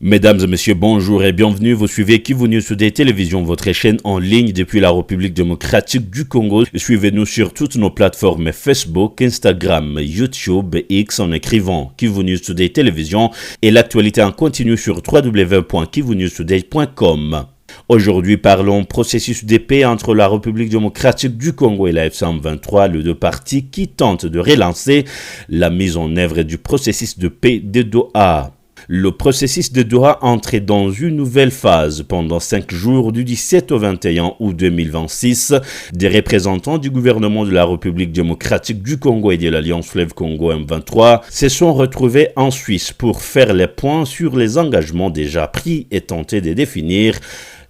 Mesdames et messieurs, bonjour et bienvenue. Vous suivez Kivu News Today Télévision, votre chaîne en ligne depuis la République démocratique du Congo. Suivez-nous sur toutes nos plateformes Facebook, Instagram, YouTube et X en écrivant Kivu News Today Télévision et l'actualité en continu sur www.kivunewstoday.com. Aujourd'hui, parlons processus de paix entre la République démocratique du Congo et la F-123, les deux parties qui tentent de relancer la mise en œuvre du processus de paix de Doha. Le processus de Doha entre dans une nouvelle phase. Pendant 5 jours du 17 au 21 août 2026, des représentants du gouvernement de la République démocratique du Congo et de l'Alliance Fleuve Congo M23 se sont retrouvés en Suisse pour faire les points sur les engagements déjà pris et tenter de définir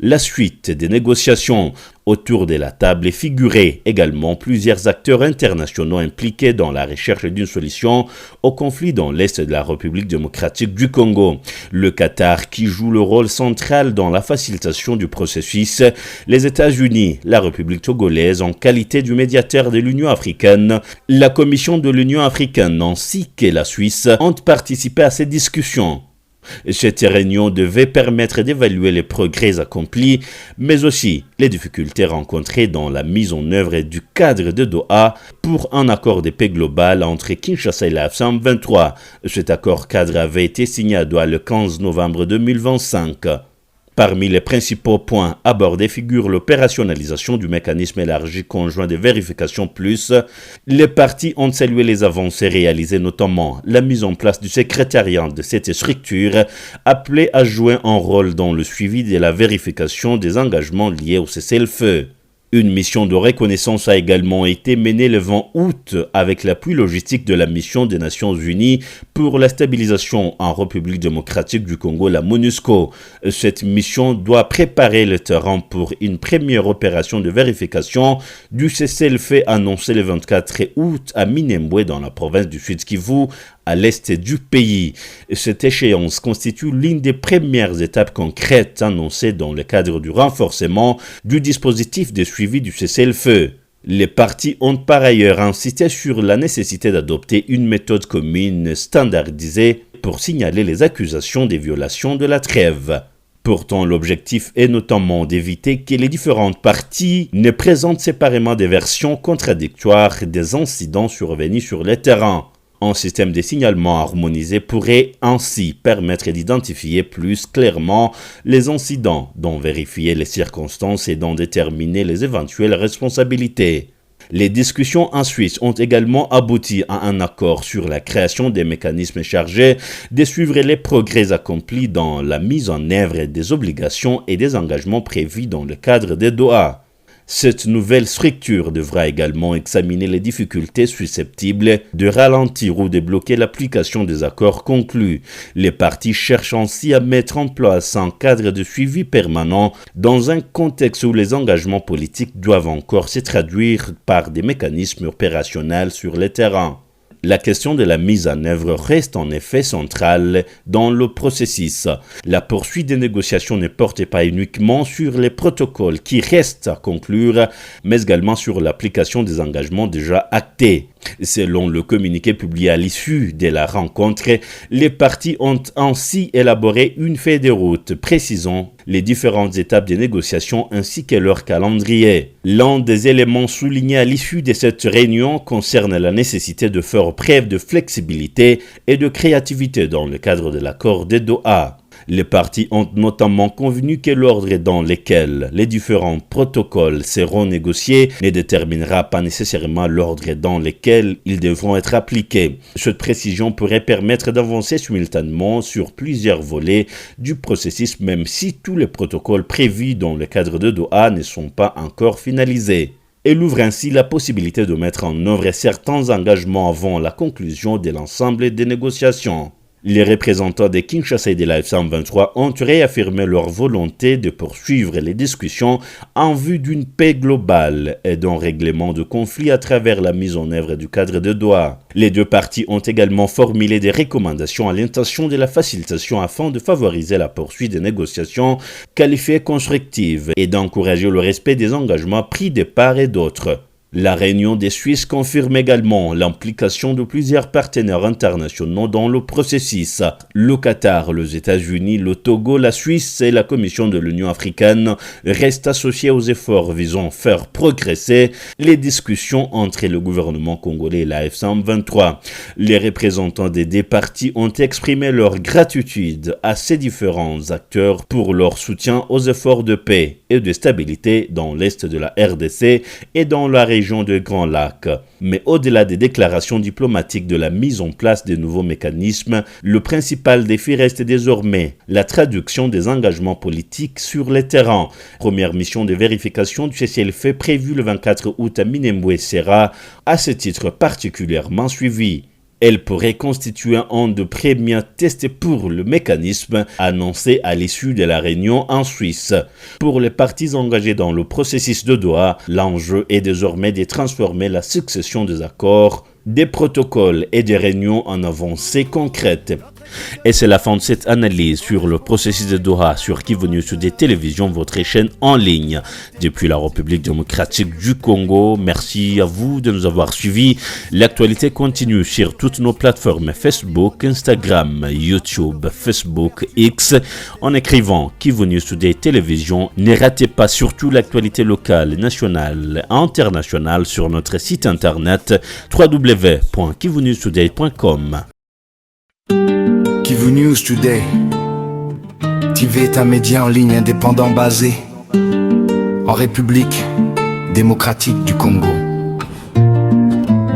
la suite des négociations. Autour de la table est figuré également plusieurs acteurs internationaux impliqués dans la recherche d'une solution au conflit dans l'Est de la République démocratique du Congo. Le Qatar qui joue le rôle central dans la facilitation du processus, les États-Unis, la République togolaise en qualité du médiateur de l'Union africaine, la Commission de l'Union africaine ainsi que la Suisse ont participé à ces discussions. Cette réunion devait permettre d'évaluer les progrès accomplis, mais aussi les difficultés rencontrées dans la mise en œuvre du cadre de Doha pour un accord de paix global entre Kinshasa et la F-123. Cet accord cadre avait été signé à Doha le 15 novembre 2025. Parmi les principaux points abordés figure l'opérationnalisation du mécanisme élargi conjoint de vérification plus. Les parties ont salué les avancées réalisées, notamment la mise en place du secrétariat de cette structure, appelé à jouer un rôle dans le suivi de la vérification des engagements liés au cessez-le-feu. Une mission de reconnaissance a également été menée le 20 août avec l'appui logistique de la mission des Nations Unies pour la stabilisation en République démocratique du Congo, la MONUSCO. Cette mission doit préparer le terrain pour une première opération de vérification du cessez-le-feu annoncé le 24 août à Minembwe dans la province du Sud-Kivu, à l'est du pays. Cette échéance constitue l'une des premières étapes concrètes annoncées dans le cadre du renforcement du dispositif de suivi du cessez-le-feu. Les parties ont par ailleurs insisté sur la nécessité d'adopter une méthode commune standardisée pour signaler les accusations des violations de la trêve. Pourtant, l'objectif est notamment d'éviter que les différentes parties ne présentent séparément des versions contradictoires des incidents survenus sur le terrain. Un système de signalement harmonisé pourrait ainsi permettre d'identifier plus clairement les incidents, d'en vérifier les circonstances et d'en déterminer les éventuelles responsabilités. Les discussions en Suisse ont également abouti à un accord sur la création des mécanismes chargés de suivre les progrès accomplis dans la mise en œuvre des obligations et des engagements prévus dans le cadre de Doha. Cette nouvelle structure devra également examiner les difficultés susceptibles de ralentir ou de bloquer l'application des accords conclus. Les parties cherchent ainsi à mettre en place un cadre de suivi permanent dans un contexte où les engagements politiques doivent encore se traduire par des mécanismes opérationnels sur le terrain. La question de la mise en œuvre reste en effet centrale dans le processus. La poursuite des négociations ne porte pas uniquement sur les protocoles qui restent à conclure, mais également sur l'application des engagements déjà actés. Selon le communiqué publié à l'issue de la rencontre, les parties ont ainsi élaboré une feuille de route précisant les différentes étapes des négociations ainsi que leur calendrier. L'un des éléments soulignés à l'issue de cette réunion concerne la nécessité de faire preuve de flexibilité et de créativité dans le cadre de l'accord de Doha. Les parties ont notamment convenu que l'ordre dans lequel les différents protocoles seront négociés ne déterminera pas nécessairement l'ordre dans lequel ils devront être appliqués. Cette précision pourrait permettre d'avancer simultanément sur plusieurs volets du processus, même si tous les protocoles prévus dans le cadre de Doha ne sont pas encore finalisés. Elle ouvre ainsi la possibilité de mettre en œuvre certains engagements avant la conclusion de l'ensemble des négociations. Les représentants de Kinshasa et de la F-123 ont réaffirmé leur volonté de poursuivre les discussions en vue d'une paix globale et d'un règlement de conflit à travers la mise en œuvre du cadre de Doha. Les deux parties ont également formulé des recommandations à l'intention de la facilitation afin de favoriser la poursuite des négociations qualifiées constructives et d'encourager le respect des engagements pris de part et d'autre. La réunion des Suisses confirme également l'implication de plusieurs partenaires internationaux dans le processus. Le Qatar, les États-Unis, le Togo, la Suisse et la Commission de l'Union africaine restent associés aux efforts visant à faire progresser les discussions entre le gouvernement congolais et la F-123. Les représentants des deux parties ont exprimé leur gratitude à ces différents acteurs pour leur soutien aux efforts de paix et de stabilité dans l'est de la RDC et dans la région de Grand Lac. Mais au-delà des déclarations diplomatiques de la mise en place de nouveaux mécanismes, le principal défi reste désormais la traduction des engagements politiques sur le terrain. Première mission de vérification du cessez-le-feu prévue le 24 août à Minembwe sera, à ce titre, particulièrement suivie. Elle pourrait constituer un de premiers tests pour le mécanisme annoncé à l'issue de la réunion en Suisse. Pour les parties engagées dans le processus de Doha, l'enjeu est désormais de transformer la succession des accords, des protocoles et des réunions en avancées concrètes. Et c'est la fin de cette analyse sur le processus de Doha sur Kivu News Today Télévision, votre chaîne en ligne depuis la République démocratique du Congo. Merci à vous de nous avoir suivis. L'actualité continue sur toutes nos plateformes Facebook, Instagram, YouTube, Facebook, X en écrivant Kivu News Today Télévision. Ne ratez pas surtout l'actualité locale, nationale et internationale sur notre site internet www.kivunewstoday.com. Kivu News Today. TV est un média en ligne indépendant basé en République démocratique du Congo,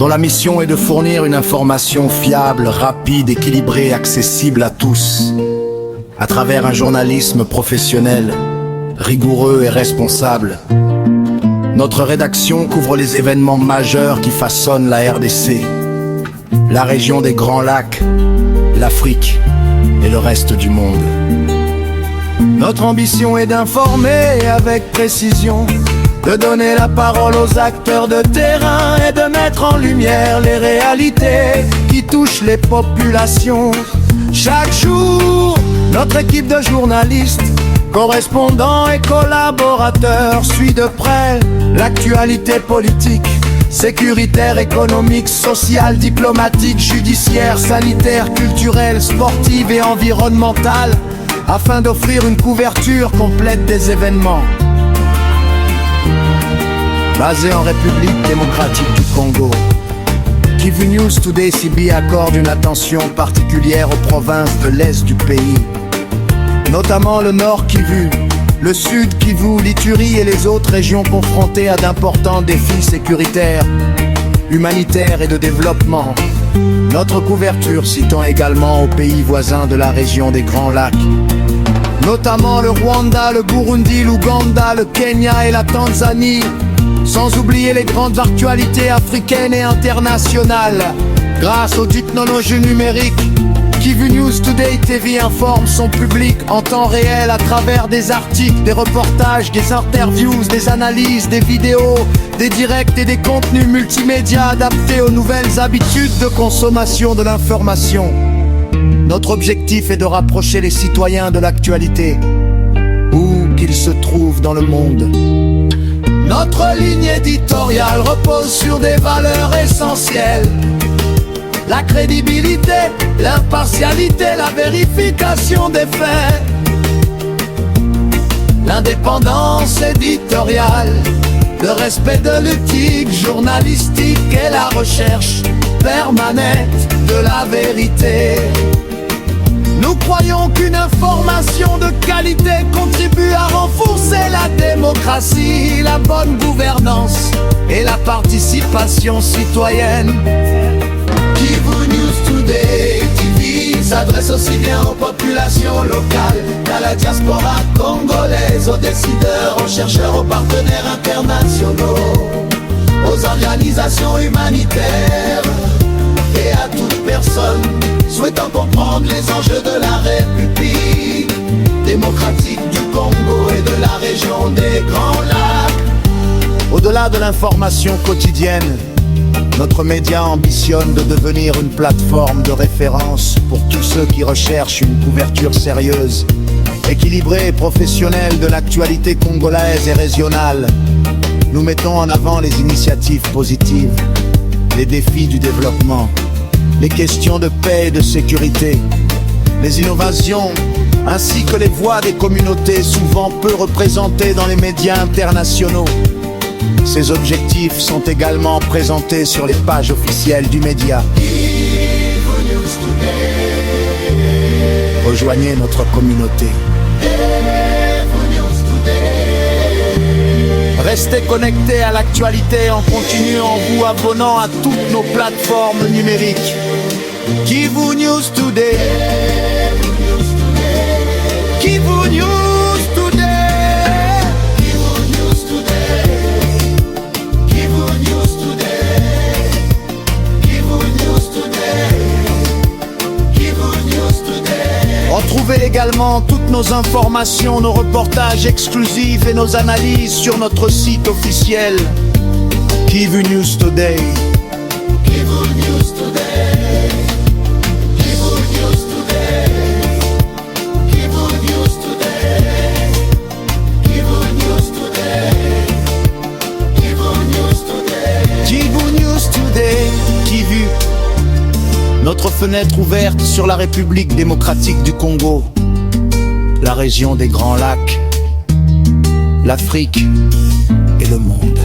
dont la mission est de fournir une information fiable, rapide, équilibrée et accessible à tous, à travers un journalisme professionnel, rigoureux et responsable. Notre rédaction couvre les événements majeurs qui façonnent la RDC, la région des Grands Lacs, l'Afrique et le reste du monde. Notre ambition est d'informer avec précision, de donner la parole aux acteurs de terrain et de mettre en lumière les réalités qui touchent les populations. Chaque jour, notre équipe de journalistes, correspondants et collaborateurs suit de près l'actualité politique, sécuritaire, économique, sociale, diplomatique, judiciaire, sanitaire, culturelle, sportive et environnementale, afin d'offrir une couverture complète des événements. Basé en République démocratique du Congo, Kivu News Today CB accorde une attention particulière aux provinces de l'est du pays, notamment le Nord Kivu, le Sud Kivu, l'Ituri et les autres régions confrontées à d'importants défis sécuritaires, humanitaires et de développement. Notre couverture s'étend également aux pays voisins de la région des Grands Lacs, notamment le Rwanda, le Burundi, l'Ouganda, le Kenya et la Tanzanie, sans oublier les grandes actualités africaines et internationales. Grâce aux technologies numériques, Kivu News Today TV informe son public en temps réel à travers des articles, des reportages, des interviews, des analyses, des vidéos, des directs et des contenus multimédia adaptés aux nouvelles habitudes de consommation de l'information. Notre objectif est de rapprocher les citoyens de l'actualité, où qu'ils se trouvent dans le monde. Notre ligne éditoriale repose sur des valeurs essentielles: la crédibilité, l'impartialité, la vérification des faits, l'indépendance éditoriale, le respect de l'éthique journalistique et la recherche permanente de la vérité. Nous croyons qu'une information de qualité contribue à renforcer la démocratie, la bonne gouvernance et la participation citoyenne. Kivu News Today TV s'adresse aussi bien aux populations locales qu'à la diaspora congolaise, aux décideurs, aux chercheurs, aux partenaires internationaux, aux organisations humanitaires et à toute personne souhaitant comprendre les enjeux de la République démocratique du Congo et de la région des Grands Lacs. Au-delà de l'information quotidienne, notre média ambitionne de devenir une plateforme de référence pour tous ceux qui recherchent une couverture sérieuse, équilibrée et professionnelle de l'actualité congolaise et régionale. Nous mettons en avant les initiatives positives, les défis du développement, les questions de paix et de sécurité, les innovations, ainsi que les voix des communautés souvent peu représentées dans les médias internationaux. Ces objectifs sont également présentés sur les pages officielles du média. Rejoignez notre communauté. Restez connectés à l'actualité en continu en vous abonnant à toutes nos plateformes numériques. Kivu News Today. Kivu News Today. Kivu News Today. Kivu News Today. Kivu News Today. Kivu News Today. Retrouvez également toutes nos informations, nos reportages exclusifs et nos analyses sur notre site officiel Kivu News Today. Kivu News Today. Kivu News Today. Kivu News Today. Kivu News Today. Kivu News Today. Kivu News Today. Kivu. Notre fenêtre ouverte sur la République démocratique du Congo, la région des Grands Lacs, l'Afrique et le monde.